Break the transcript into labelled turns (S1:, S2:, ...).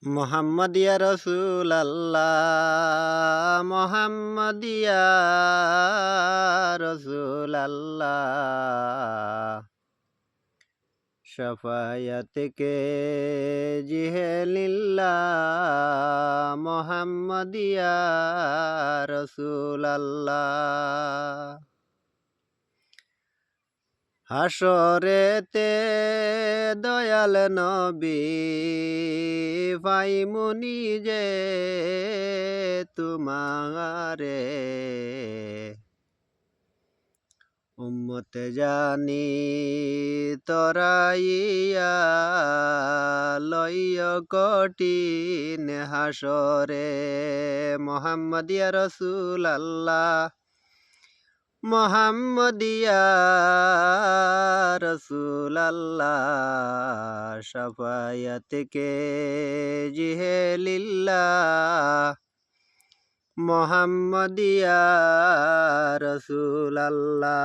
S1: মোহাম্মদ ইয়া রাসূলাল্লাহ, মোহাম্মদ ইয়া রাসূলাল্লাহ। শাফায়াত কে জিহে লিল্লাহ, মোহাম্মদ ইয়া রাসূলাল্লাহ। হাসরেতে দয়াল নবী পাইমুনি যে তোমারে, উম্মত জানি তরাইয়া লইয় কঠিন হাসরে। মোহাম্মদ ইয়া রাসূলাল্লাহ, মোহাম্মদ ইয়া রাসূলাল্লাহ। শাফায়াত কে জিহে লিল্লাহ, মোহাম্মদ ইয়া রাসূলাল্লাহ।